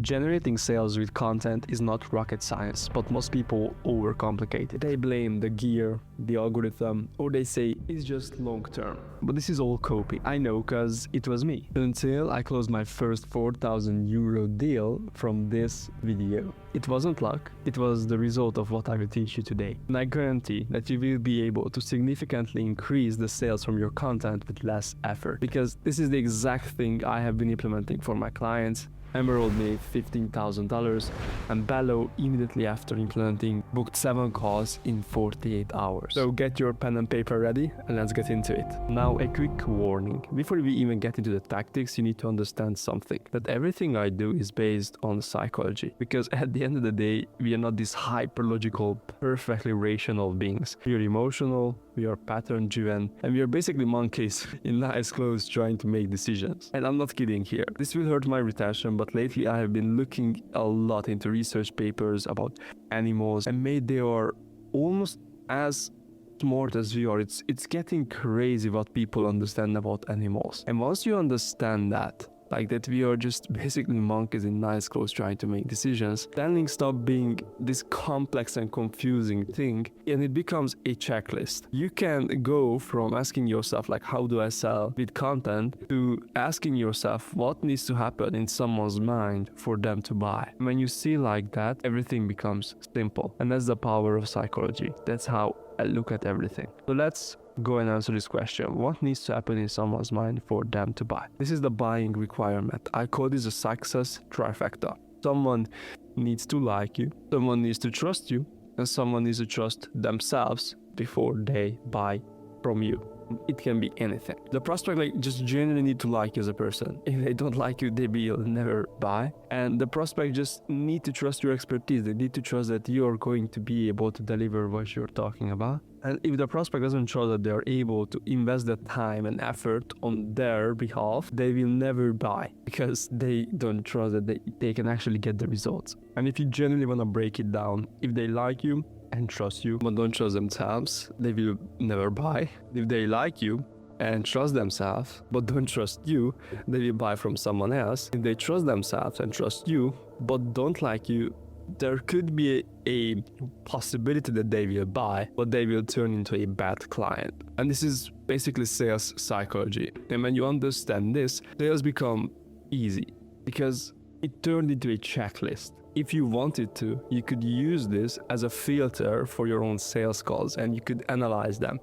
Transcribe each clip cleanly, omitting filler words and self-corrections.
Generating sales with content is not rocket science, but most people overcomplicate it. They blame the gear, the algorithm, or they say it's just long term. But this is all copy. I know, cause it was me. Until I closed my first €4,000 deal from this video. It wasn't luck, it was the result of what I will teach you today. And I guarantee that you will be able to significantly increase the sales from your content with less effort. Because this is the exact thing I have been implementing for my clients. Emerald made $15,000 and Bello, immediately after implementing, booked 7 calls in 48 hours. So get your pen and paper ready and let's get into it. Now a quick warning. Before we even get into the tactics, you need to understand something. That everything I do is based on psychology. Because at the end of the day, we are not these hyper-logical, perfectly rational beings. We are emotional, we are pattern-driven, and we are basically monkeys in nice clothes trying to make decisions. And I'm not kidding here. This will hurt my retention, but lately I have been looking a lot into research papers about animals, and they are almost as smart as we are. It's getting crazy what people understand about animals. And once you understand that, like that we are just basically monkeys in nice clothes trying to make decisions, selling stops being this complex and confusing thing, and it becomes a checklist. You can go from asking yourself like, how do I sell with content, to asking yourself what needs to happen in someone's mind for them to buy. When you see like that, everything becomes simple, and that's the power of psychology. That's how I look at everything. So let's go and answer this question. What needs to happen in someone's mind for them to buy? This is the buying requirement. I call this a success trifecta. Someone needs to like you, someone needs to trust you, and someone needs to trust themselves before they buy from you. It can be anything. The prospect just genuinely need to like you as a person. If they don't like you, they will never buy. And the prospect just need to trust your expertise. They need to trust that you are going to be able to deliver what you're talking about. And if the prospect doesn't trust that they are able to invest the time and effort on their behalf, they will never buy because they don't trust that they can actually get the results. And if you genuinely want to break it down, if they like you and trust you, but don't trust themselves, they will never buy. If they like you and trust themselves, but don't trust you, they will buy from someone else. If they trust themselves and trust you, but don't like you, there could be a possibility that they will buy, but they will turn into a bad client. And this is basically sales psychology. And when you understand this, sales become easy because it turned into a checklist. If you wanted to, you could use this as a filter for your own sales calls, and you could analyze them.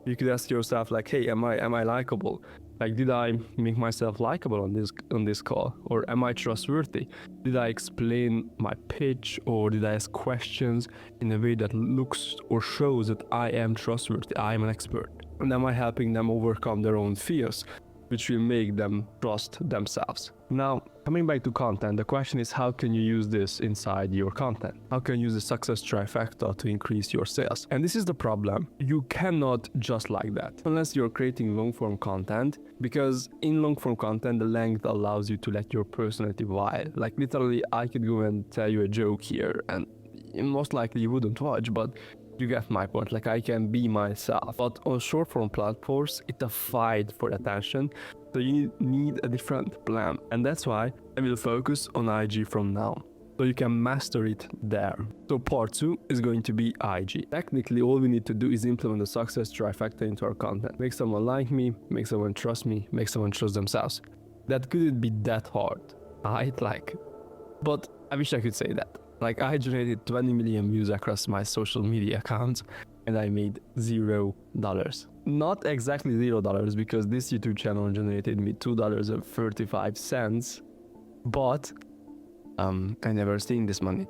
You could ask yourself like, hey, am I likable? Like, did I make myself likable on this call? Or am I trustworthy? Did I explain my pitch, or did I ask questions in a way that looks or shows that I am trustworthy, I am an expert? And am I helping them overcome their own fears, which will make them trust themselves? Now, coming back to content, the question is, how can you use this inside your content? How can you use the success trifecta to increase your sales? And this is the problem. You cannot just like that unless you're creating long-form content, because in long-form content, the length allows you to let your personality wild. Like literally, I could go and tell you a joke here and most likely you wouldn't watch, but you get my point. Like, I can be myself. But on short-form platforms, it's a fight for attention. So you need a different plan. And that's why I will focus on IG from now, so you can master it there. So part 2 is going to be IG. Technically, all we need to do is implement the success trifecta into our content. Make someone like me, make someone trust me, make someone trust themselves. That couldn't be that hard, right? But I wish I could say that. Like, I generated 20 million views across my social media accounts and I made $0. Not exactly $0, because this YouTube channel generated me $2.35, but I never seen this money.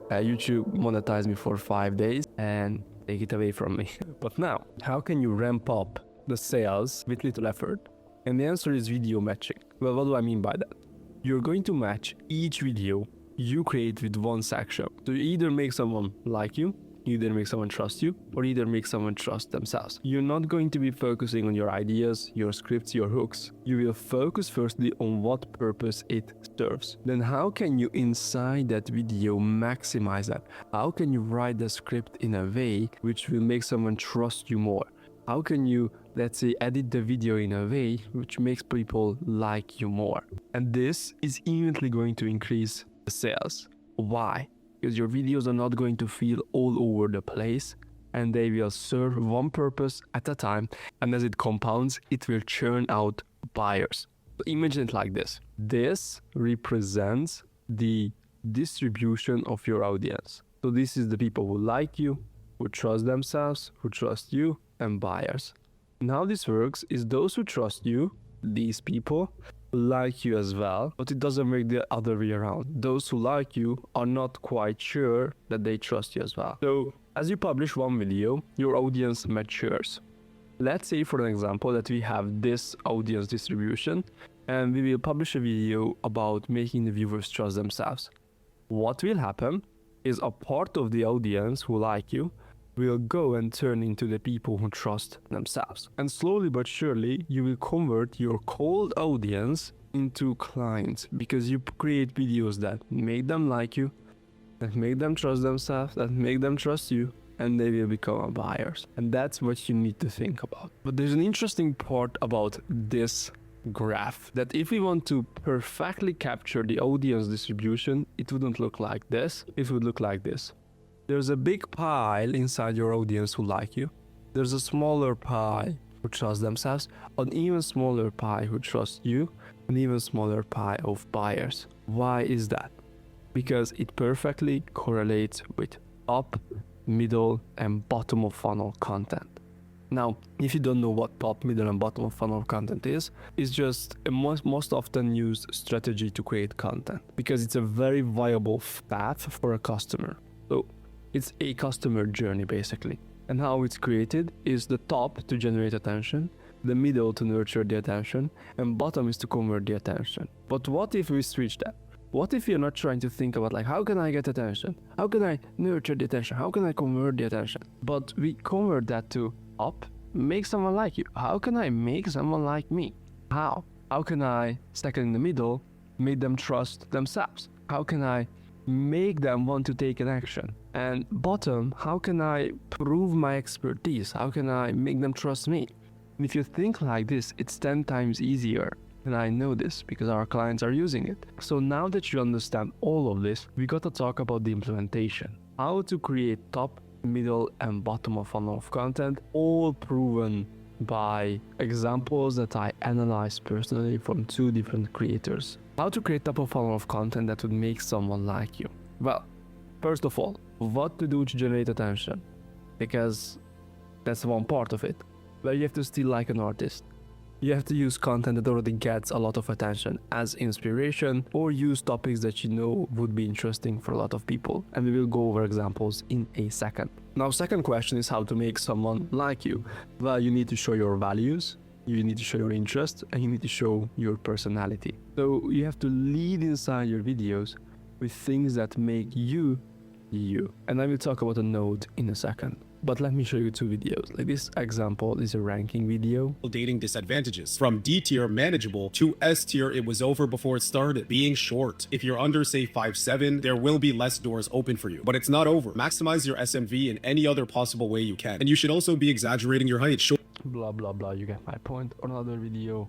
YouTube monetized me for 5 days and take it away from me. But now, how can you ramp up the sales with little effort? And the answer is video matching. Well, what do I mean by that? You're going to match each video you create with one section. So you either make someone like you, either make someone trust you, or either make someone trust themselves. You're not going to be focusing on your ideas, your scripts, your hooks. You will focus firstly on what purpose it serves. Then how can you inside that video maximize that? How can you write the script in a way which will make someone trust you more? How can you, let's say, edit the video in a way which makes people like you more? And this is immediately going to increase sales. Why? Because your videos are not going to feel all over the place, and they will serve one purpose at a time, and as it compounds, it will churn out buyers. Imagine it like this. This represents the distribution of your audience. So this is the people who like you, who trust themselves, who trust you, and buyers. And how this works is those who trust you, these people, like you as well, but it doesn't work the other way around. Those who like you are not quite sure that they trust you as well. So as you publish one video, your audience matures. Let's say, for an example, that we have this audience distribution and we will publish a video about making the viewers trust themselves. What will happen is a part of the audience who like you will go and turn into the people who trust themselves. And slowly but surely, you will convert your cold audience into clients because you create videos that make them like you, that make them trust themselves, that make them trust you, and they will become buyers. And that's what you need to think about. But there's an interesting part about this graph, that if we want to perfectly capture the audience distribution, it wouldn't look like this, it would look like this. There's a big pile inside your audience who like you. There's a smaller pie who trust themselves, an even smaller pie who trust you, an even smaller pie of buyers. Why is that? Because it perfectly correlates with top, middle, and bottom of funnel content. Now, if you don't know what top, middle, and bottom of funnel content is, it's just a most often used strategy to create content because it's a very viable path for a customer. So it's a customer journey basically. And how it's created is the top to generate attention, the middle to nurture the attention, and bottom is to convert the attention. But what if we switch that? What if you're not trying to think about like, how can I get attention? How can I nurture the attention? How can I convert the attention? But we convert that to up, make someone like you. How can I make someone like me? How? How can I, second in the middle, make them trust themselves? How can I make them want to take an action? And bottom, how can I prove my expertise? How can I make them trust me? And if you think like this, it's 10 times easier. And I know this because our clients are using it. So now that you understand all of this, we got to talk about the implementation. How to create top, middle, and bottom of funnel of content, all proven by examples that I analyzed personally from 2 different creators. How to create top of funnel of content that would make someone like you. Well, first of all, what to do to generate attention, because that's one part of it, where you have to still like an artist. You have to use content that already gets a lot of attention as inspiration, or use topics that you know would be interesting for a lot of people, and we will go over examples in a second. Now, second question is how to make someone like you. Well, you need to show your values, you need to show your interest, and you need to show your personality. So you have to lead inside your videos with things that make you, you. And I will talk about a node in a second. But let me show you 2 videos. Like this example is a ranking video. Dating disadvantages. From D tier manageable to S tier, it was over before it started. Being short. If you're under say 5'7", there will be less doors open for you. But it's not over. Maximize your SMV in any other possible way you can. And you should also be exaggerating your height. Blah blah blah, you get my point. Another video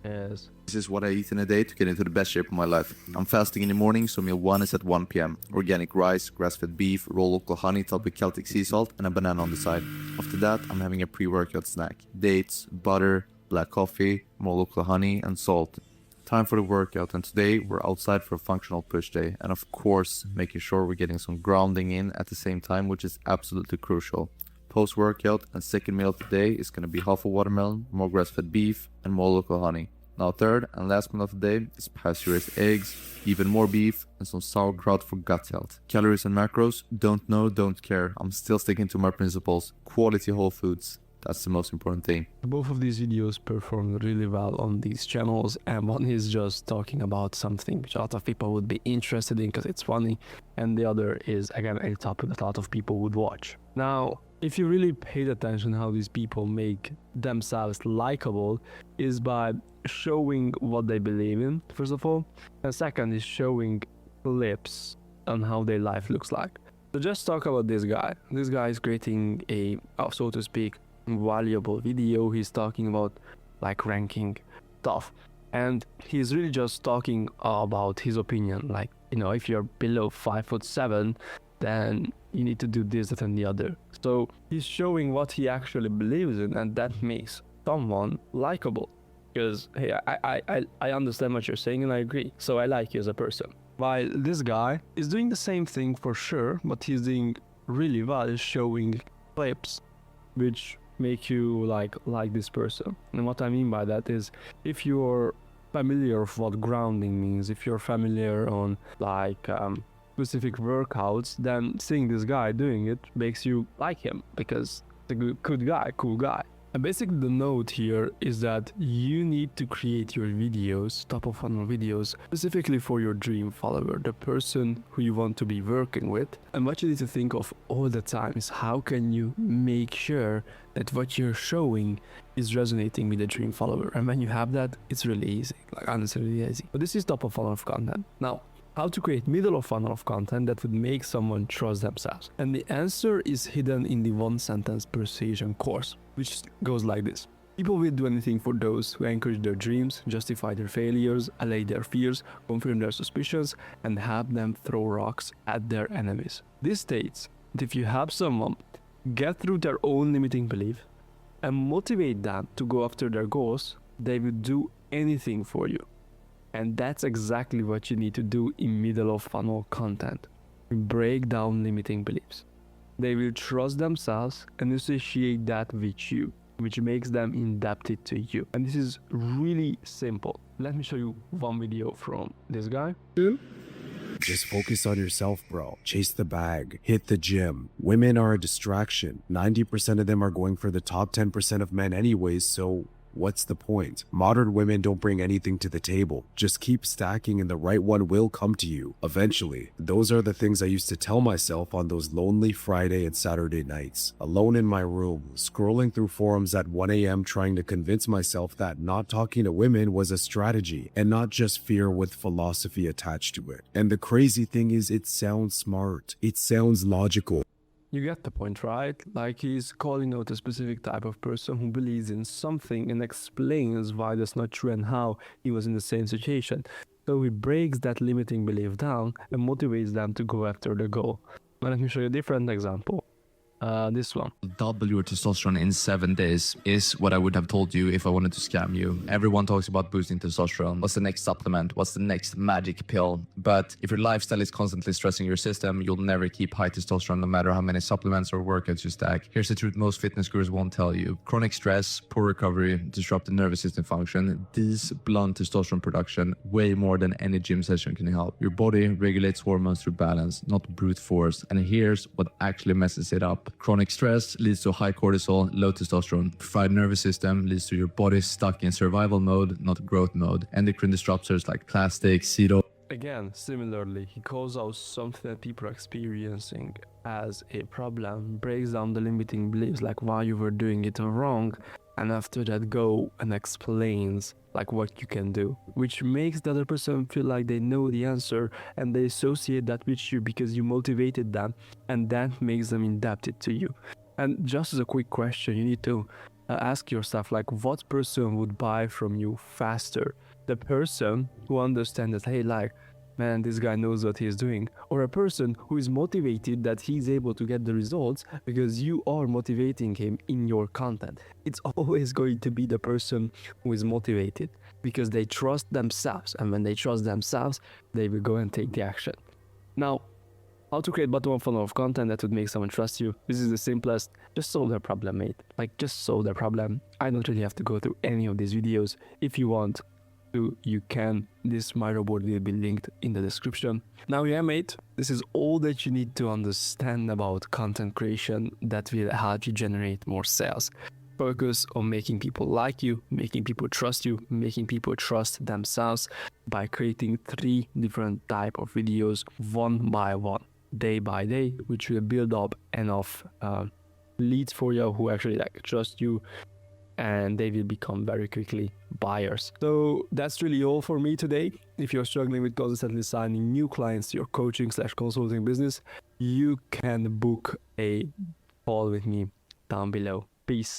is... This is what I eat in a day to get into the best shape of my life. I'm fasting in the morning, so meal 1 is at 1 p.m. Organic rice, grass-fed beef, raw local honey topped with Celtic sea salt, and a banana on the side. After that, I'm having a pre-workout snack. Dates, butter, black coffee, more local honey, and salt. Time for the workout, and today we're outside for a functional push day, and of course, making sure we're getting some grounding in at the same time, which is absolutely crucial. Post-workout and second meal of the day is going to be half a watermelon, more grass-fed beef, and more local honey. Now third and last meal of the day is pasture-raised eggs, even more beef, and some sauerkraut for gut health. Calories and macros, don't know, don't care. I'm still sticking to my principles. Quality whole foods. That's the most important thing. Both of these videos performed really well on these channels, and one is just talking about something which a lot of people would be interested in because it's funny, and the other is again a topic that a lot of people would watch. Now, if you really paid attention how these people make themselves likable is by showing what they believe in, first of all, and second is showing clips on how their life looks like. So just talk about this guy. This guy is creating a, so to speak, valuable video. He's talking about like ranking stuff. And he's really just talking about his opinion. Like, if you're below 5'7", then you need to do this, that, and the other. So he's showing what he actually believes in, and that makes someone likable. Because, hey, I understand what you're saying, and I agree. So I like you as a person. While this guy is doing the same thing for sure, but he's doing really well, is showing clips which make you like this person. And what I mean by that is, if you're familiar with what grounding means, if you're familiar on specific workouts, then seeing this guy doing it makes you like him, because he's a good guy, cool guy. And basically the note here is that you need to create your videos, top of funnel videos, specifically for your dream follower, the person who you want to be working with. And what you need to think of all the time is, how can you make sure that what you're showing is resonating with the dream follower? And when you have that, it's really easy, like honestly really easy. But this is top of funnel of content. Now, how to create middle of funnel of content that would make someone trust themselves. And the answer is hidden in the 1-sentence persuasion course, which goes like this. People will do anything for those who encourage their dreams, justify their failures, allay their fears, confirm their suspicions, and have them throw rocks at their enemies. This states that if you help someone get through their own limiting belief and motivate them to go after their goals, they will do anything for you. And that's exactly what you need to do in middle of funnel content. Break down limiting beliefs. They will trust themselves and associate that with you, which makes them indebted to you. And this is really simple. Let me show you one video from this guy. Just focus on yourself, bro. Chase the bag. Hit the gym. Women are a distraction. 90% of them are going for the top 10% of men anyways, so what's the point? Modern women don't bring anything to the table. Just keep stacking and the right one will come to you eventually. Those are the things I used to tell myself on those lonely Friday and Saturday nights. Alone in my room, scrolling through forums at 1 a.m. trying to convince myself that not talking to women was a strategy and not just fear with philosophy attached to it. And the crazy thing is, it sounds smart. It sounds logical. You get the point, right? Like, he's calling out a specific type of person who believes in something and explains why that's not true and how he was in the same situation. So he breaks that limiting belief down and motivates them to go after the goal. But let me show you a different example. This one. Double your testosterone in 7 days is what I would have told you if I wanted to scam you. Everyone talks about boosting testosterone. What's the next supplement? What's the next magic pill? But if your lifestyle is constantly stressing your system, you'll never keep high testosterone no matter how many supplements or workouts you stack. Here's the truth most fitness gurus won't tell you. Chronic stress, poor recovery, disrupted nervous system function, these blunt testosterone production way more than any gym session can help. Your body regulates hormones through balance, not brute force. And here's what actually messes it up. Chronic stress leads to high cortisol, low testosterone. Fried nervous system leads to your body stuck in survival mode, not growth mode. Endocrine disruptors like plastic, keto. Again, similarly, he calls out something that people are experiencing as a problem, breaks down the limiting beliefs, like why you were doing it wrong, and after that go and explains like what you can do, which makes the other person feel like they know the answer and they associate that with you because you motivated them, and that makes them indebted to you. And just as a quick question, you need to ask yourself, like, what person would buy from you faster? The person who understands that, hey, like, man, this guy knows what he's doing, or a person who is motivated that he's able to get the results because you are motivating him in your content. It's always going to be the person who is motivated because they trust themselves, and when they trust themselves, they will go and take the action. Now, how to create bottom of funnel of content that would make someone trust you? This is the simplest. Just solve their problem, mate. Like, just solve their problem. I don't really have to go through any of these videos. If you want to, you can. This Miro board will be linked in the description. Now, yeah, mate, this is all that you need to understand about content creation that will help you generate more sales. Focus on making people like you, making people trust you, making people trust themselves by creating 3 different type of videos, one by one, day by day, which will build up enough leads for you who actually like trust you, and they will become very quickly buyers. So that's really all for me today. If you're struggling with constantly signing new clients to your coaching/consulting business, you can book a call with me down below. Peace.